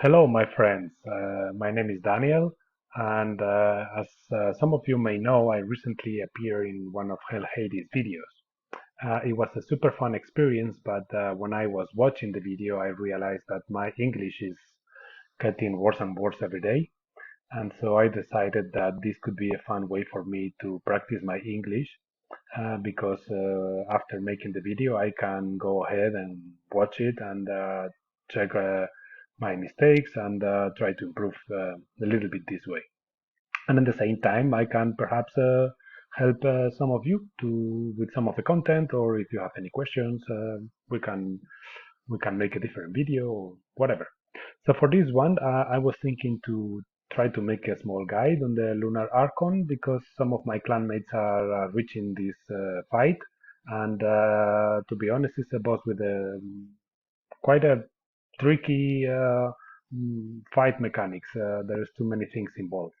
Hello, my friends. My name is Daniel, and as some of you may know, I recently appeared in one of Hell Hades' videos. It was a super fun experience, but when I was watching the video, I realized that my English is getting worse and worse every day, and so I decided that this could be a fun way for me to practice my English because after making the video, I can go ahead and watch it and check my mistakes and try to improve a little bit this way. And at the same time, I can perhaps help some of you to with some of the content, or if you have any questions, we can make a different video or whatever. So for this one, I was thinking to try to make a small guide on the Lunar Archon because some of my clanmates are reaching this fight, and to be honest, it's a boss with a quite a tricky fight mechanics. There's too many things involved.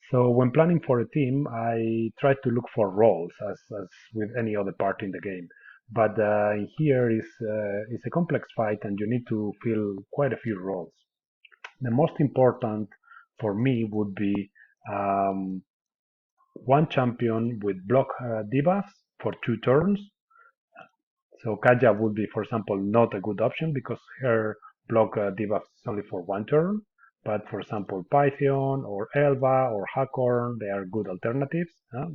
So when planning for a team, I try to look for roles as with any other part in the game. But here is a complex fight, and you need to fill quite a few roles. The most important for me would be um, one champion with block debuffs for 2 turns. So Kaja would be, for example, not a good option because her block debuff is only for 1 turn. But for example, Python or Elva or Hakorn, they are good alternatives.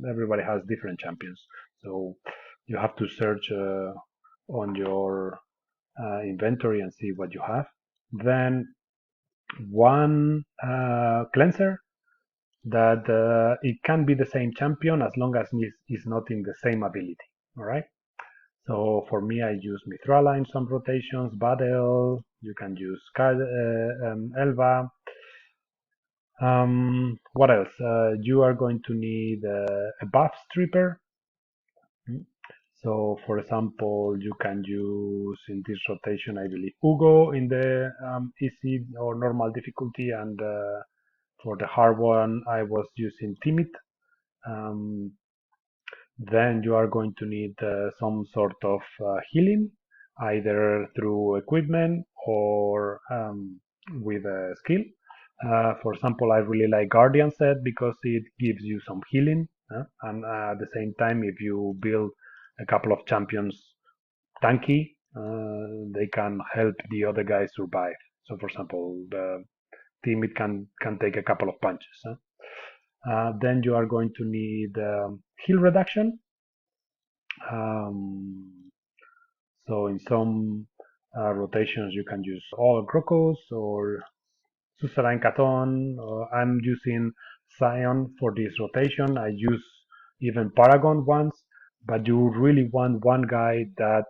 Everybody has different champions. So you have to search on your inventory and see what you have. Then one cleanser that it can be the same champion as long as it's not in the same ability. All right. So for me, I use Mithrala in some rotations, Battle. You can use Elva. What else? You are going to need a buff stripper. Mm. So, for example, you can use in this rotation, I believe, Ugo in the easy or normal difficulty, and for the hard one, I was using Timid. Um, then you are going to need some sort of healing, either through equipment or with a skill. For example, I really like Guardian set because it gives you some healing, and at the same time, if you build a couple of champions tanky, they can help the other guys survive. So, for example, the team it can take a couple of punches. Then you are going to need heal reduction. Um, so in some rotations you can use all Crocus or Suzerain Katon. I'm using Scion for this rotation. I use even Paragon once, but you really want one guy that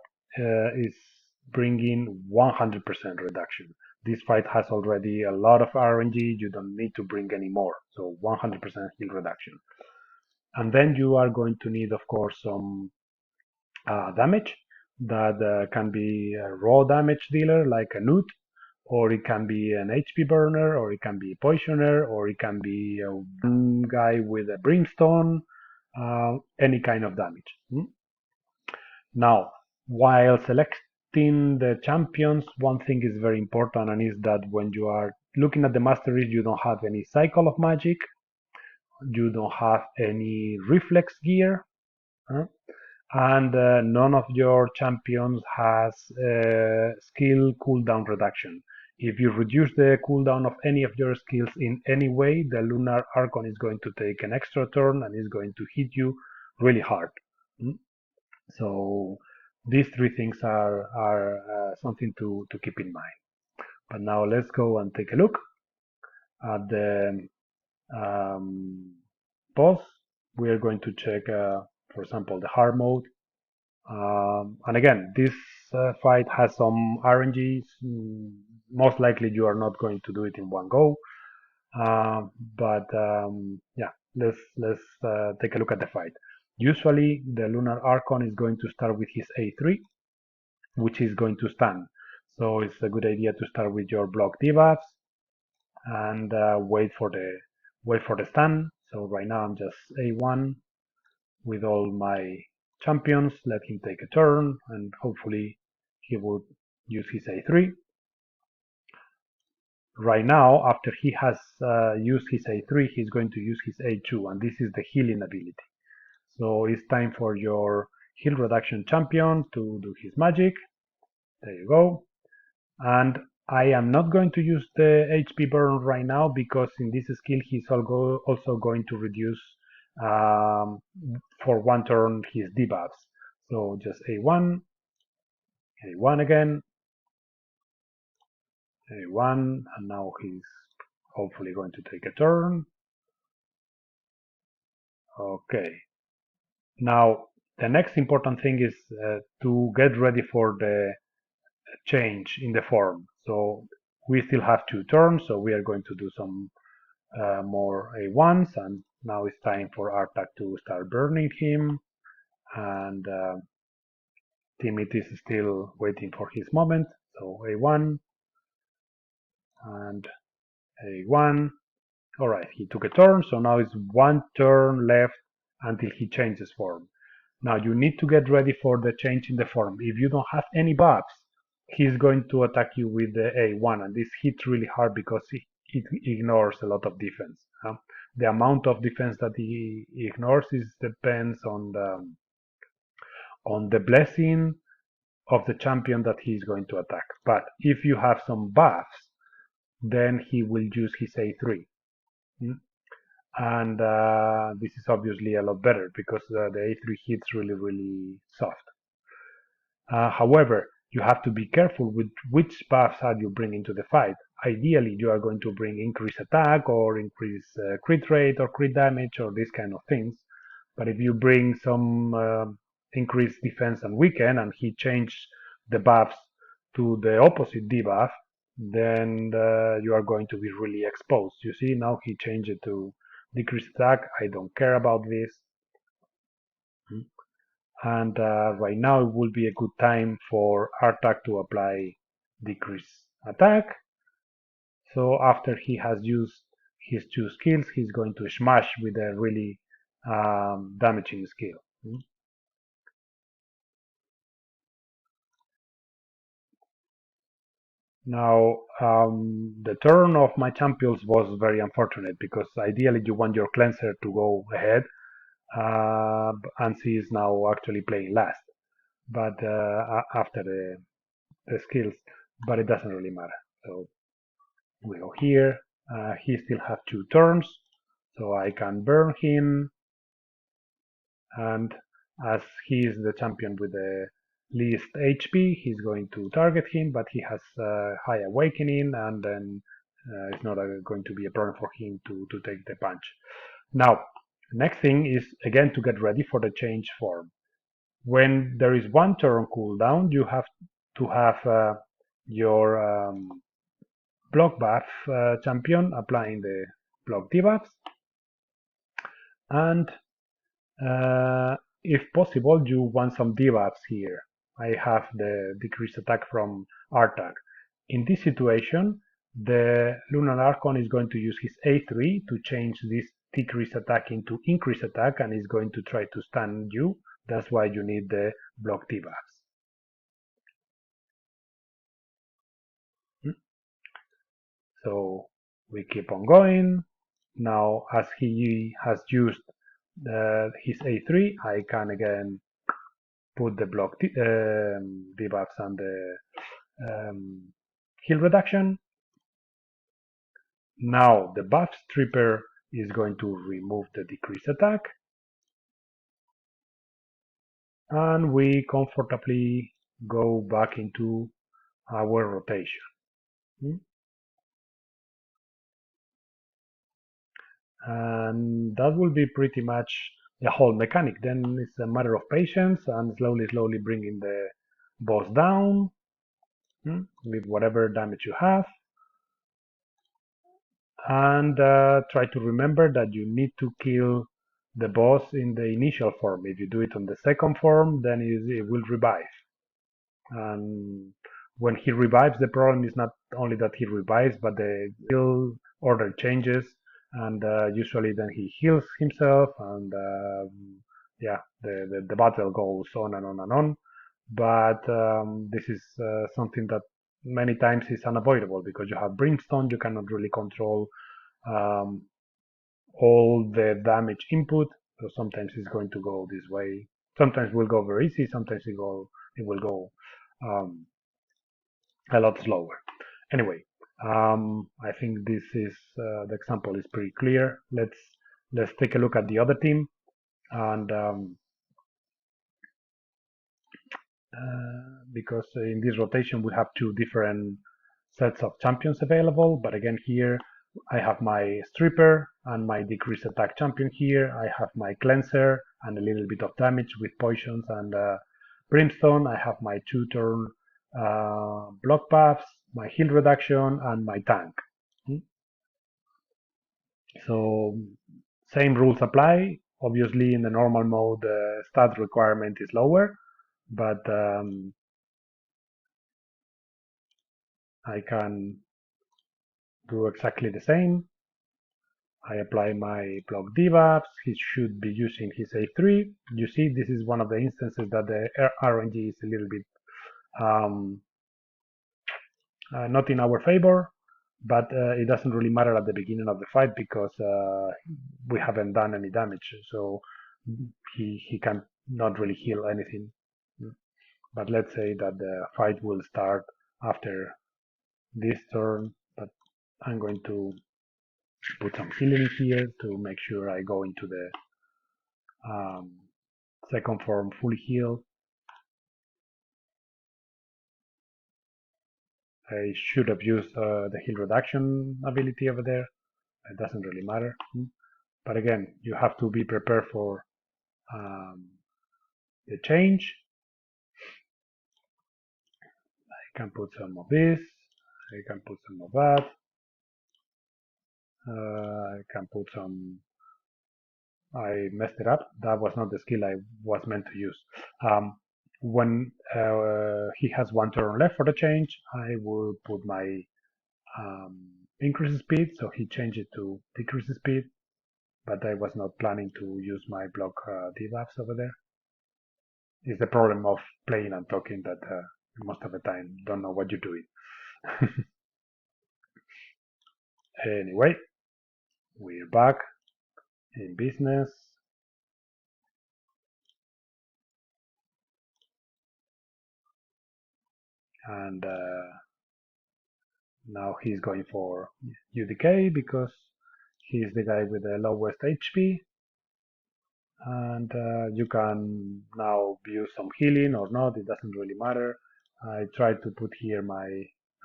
is bringing 100% reduction. This fight has already a lot of RNG. You don't need to bring any more. So 100% heal reduction. And then you are going to need, of course, some damage that can be a raw damage dealer like a Newt, or it can be an HP burner, or it can be a poisoner, or it can be a one guy with a brimstone, any kind of damage. Now, while selecting the champions, one thing is very important, and is that when you are looking at the masteries, you don't have any cycle of magic, you don't have any reflex gear, huh? And none of your champions has skill cooldown reduction. If you reduce the cooldown of any of your skills in any way, the Lunar Archon is going to take an extra turn and is going to hit you really hard. Mm. So these three things are something to keep in mind. But now let's go and take a look at the um, boss. We are going to check, for example, the hard mode. And again, this fight has some RNGs. Most likely, you are not going to do it in one go. But yeah, let's take a look at the fight. Usually, the Lunar Archon is going to start with his A3, which is going to stun. So it's a good idea to start with your block debuffs and wait for the stun. So right now I'm just A1 with all my champions, let him take a turn, and hopefully he would use his A3. right now, after he has used his A3, he's going to use his A2, and this is the healing ability. So it's time for your heal reduction champion to do his magic. There you go. And I am not going to use the HP burn right now because in this skill he's also going to reduce um, for one turn his debuffs. So just A1, A1 again, A1, and now he's hopefully going to take a turn. Okay. Now the next important thing is to get ready for the change in the form. So we still have 2 turns, so we are going to do some more A1s, and now it's time for Artak to start burning him, and Timid is still waiting for his moment, so A1 and A1. Alright, he took a turn, so now it's 1 turn left until he changes form. Now you need to get ready for the change in the form. If you don't have any buffs, he's going to attack you with the A1, and this hits really hard because it ignores a lot of defense. The amount of defense that he ignores depends on the blessing of the champion that he's going to attack. But if you have some buffs, then he will use his A3. And this is obviously a lot better because the A3 hits really soft. However, you have to be careful with which buffs are you bringing to the fight. Ideally, you are going to bring increased attack or increase crit rate or crit damage or these kind of things. But if you bring some increased defense and weaken, and he changed the buffs to the opposite debuff, then you are going to be really exposed. You see, now he changed it to decreased attack. I don't care about this. And right now it will be a good time for Artak to apply decrease attack. So after he has used his 2 skills, he's going to smash with a really damaging skill. Now, the turn of my champions was very unfortunate because ideally you want your cleanser to go ahead, and she is now actually playing last. But after the skills, but it doesn't really matter. So we go here. He still has 2 turns, so I can burn him. And as he is the champion with the least HP, he's going to target him, but he has high awakening, and then it's not going to be a problem for him to take the punch. Now, next thing is again to get ready for the change form. When there is 1 turn cooldown, you have to have your block buff champion applying the block debuffs, and if possible you want some debuffs here. I have the decreased attack from Artak. In this situation, the Lunar Archon is going to use his A3 to change this decreased attack into increased attack, and is going to try to stun you. That's why you need the block debuffs. So we keep on going. Now, as he has used his A3, I can again put the block debuffs and the heal reduction. Now the buff stripper is going to remove the decreased attack, and we comfortably go back into our rotation. And that will be pretty much the whole mechanic. Then it's a matter of patience and slowly bringing the boss down with whatever damage you have. And try to remember that you need to kill the boss in the initial form. If you do it on the second form, then it will revive. And when he revives, the problem is not only that he revives, but the skill order changes, and usually then he heals himself, and yeah, the battle goes on and on and on. But this is something that many times it's unavoidable because you have brimstone, you cannot really control um, all the damage input. So sometimes it's going to go this way. Sometimes it will go very easy. Sometimes it will go um, a lot slower. Anyway, I think this is the example is pretty clear. Let's take a look at the other team, and because in this rotation we have two different sets of champions available. But again, here I have my stripper and my decreased attack champion here. I have my cleanser and a little bit of damage with potions and brimstone. I have my 2-turn block buffs, my heal reduction, and my tank. So same rules apply. Obviously, in the normal mode, the stat requirement is lower, but I can do exactly the same. I apply my block debuffs. He should be using his A3. You see, this is one of the instances that the RNG is a little bit um, not in our favor, but it doesn't really matter at the beginning of the fight because we haven't done any damage, so he can not really heal anything. But let's say that the fight will start after this turn, but I'm going to put some healing here to make sure I go into the um, second form fully healed. I should have used the heal reduction ability over there. It doesn't really matter. But again, you have to be prepared for the change. I can put some of this. I can put some of that. I can put some. I messed it up. That was not the skill I was meant to use. When he has 1 turn left for the change, I will put my increase speed. So he changed it to decrease speed, but I was not planning to use my block debuffs over there. It's the problem of playing and talking that most of the time don't know what you're doing. Anyway, we're back in business, and now he's going for UDK because he's the guy with the lowest HP, and you can now use some healing or not, it doesn't really matter. I tried to put here my,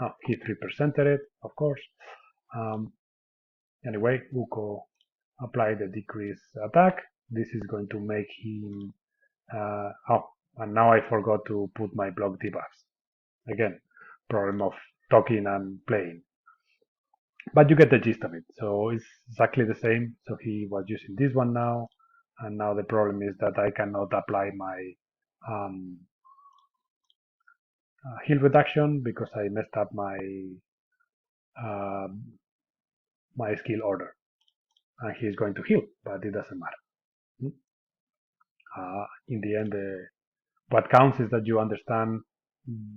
oh, he 3%ed it, of course. Anyway, Uko applied the decrease attack. This is going to make him, oh, and now I forgot to put my block debuffs. Again, problem of talking and playing. But you get the gist of it. So it's exactly the same. So he was using this one now, and now the problem is that I cannot apply my um, heal reduction because I messed up uh, my skill order, and he's going to heal, but it doesn't matter. In the end, what counts is that you understand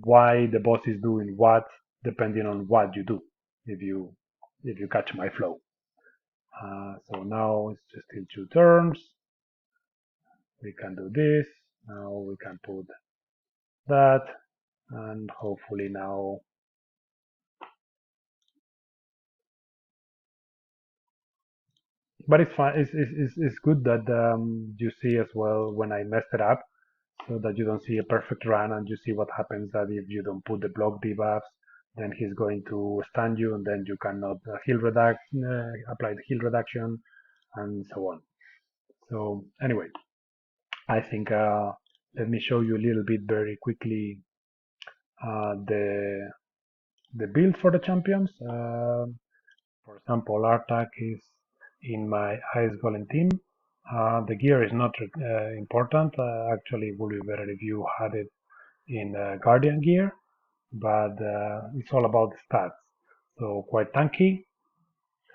why the boss is doing what, depending on what you do. If you catch my flow. So now it's just in 2 turns. We can do this. Now we can put that, and hopefully now. But it's fine. It's good that you see as well when I messed it up, so that you don't see a perfect run and you see what happens that if you don't put the block debuffs, then he's going to stun you, and then you cannot apply the heal reduction, and so on. So anyway, I think let me show you a little bit very quickly the build for the champions. For example, Artak is in my Ice Golem team. The gear is not important. Actually, it would be better if you had it in Guardian gear, but it's all about the stats. So quite tanky,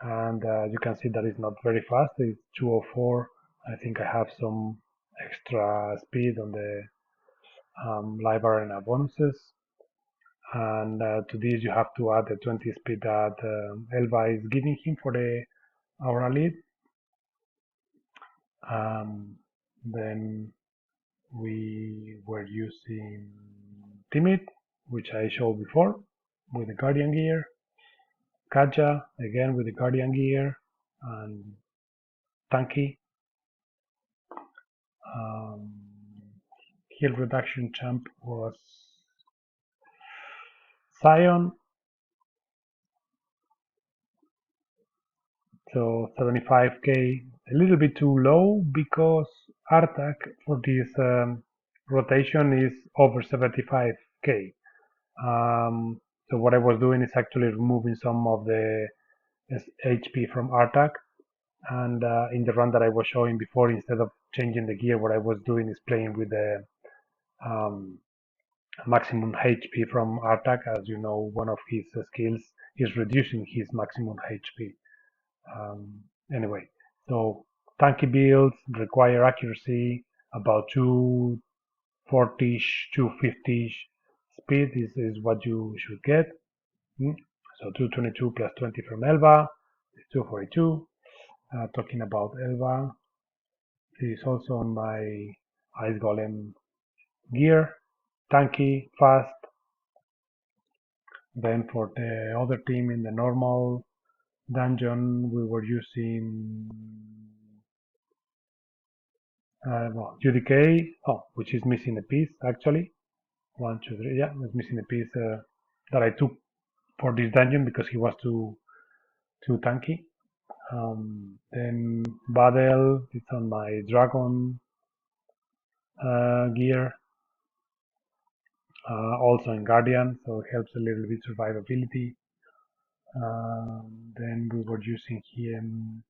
and you can see that it's not very fast. It's 204. I think I have some extra speed on the live arena bonuses. and to this you have to add the 20 speed that Elva is giving him for the aura lead. Then we were using Timid, which I showed before, with the Guardian gear. Kaja, again with the Guardian gear, and Tanky. Heal reduction champ was Sion, so 75k, a little bit too low because Artak for this rotation is over 75k. So what I was doing is actually removing some of the HP from Artak, and in the run that I was showing before, instead of changing the gear, what I was doing is playing with the um, maximum HP from Artak. As you know, one of his skills is reducing his maximum HP. Anyway, so tanky builds require accuracy about 240, 250 speed is what you should get. So 222 plus 20 from Elva is 242. Talking about Elva, this is also on my Ice Golem gear. Tanky, fast. Then for the other team in the normal dungeon, we were using well, UDK, which is missing a piece actually. 1, 2, 3, yeah, it's missing a piece that I took for this dungeon because he was too tanky. Then Badel, it's on my Dragon gear, also in Guardian, so it helps a little bit survivability. Then we were using him,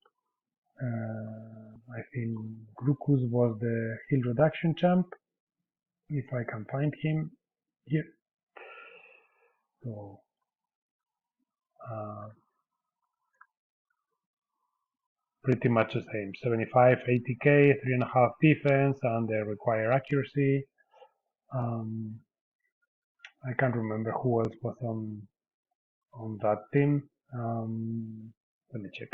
I think Grukus was the heal reduction champ, if I can find him here. So pretty much the same, 75, 80k, 3.5 defense, and they require accuracy. I can't remember who else was on that team. Let me check.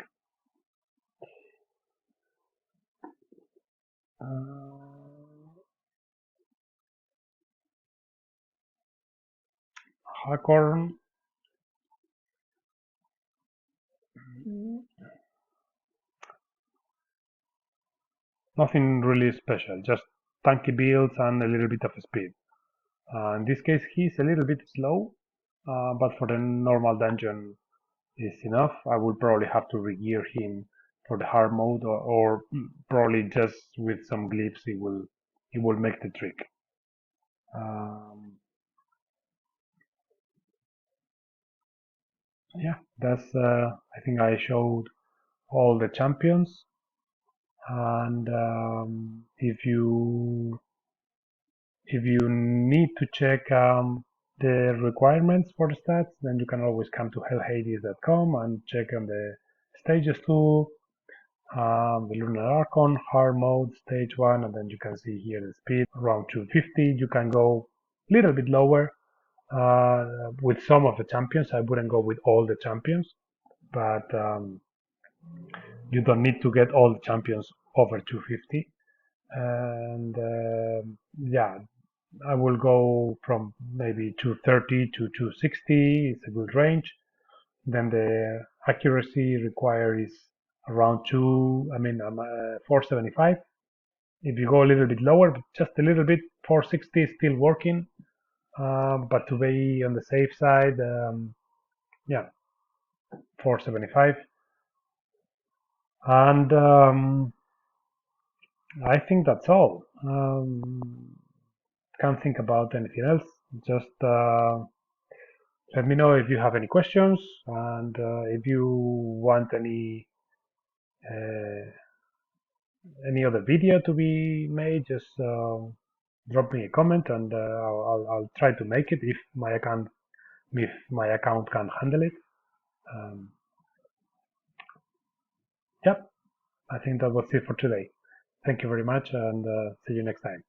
Hakorn. Nothing really special, just tanky builds and a little bit of speed. In this case, he's a little bit slow, but for the normal dungeon is enough. I will probably have to re-gear him for the hard mode, or probably just with some glyphs, it will make the trick. Yeah, that's I think I showed all the champions, and if you need to check the requirements for the stats, then you can always come to hellhades.com and check on the stages tool, the Lunar Archon, hard mode, stage 1, and then you can see here the speed around 250. You can go a little bit lower with some of the champions. I wouldn't go with all the champions, but you don't need to get all the champions over 250. And yeah, I will go from maybe 230 to 260. It's a good range. Then the accuracy required is around 475. If you go a little bit lower, just a little bit, 460 is still working. But to be on the safe side, yeah, 475. And I think that's all. Can't think about anything else. Just let me know if you have any questions, and if you want any other video to be made, just drop me a comment, and I'll try to make it if my account can handle it. Yep, I think that was it for today. Thank you very much, and see you next time.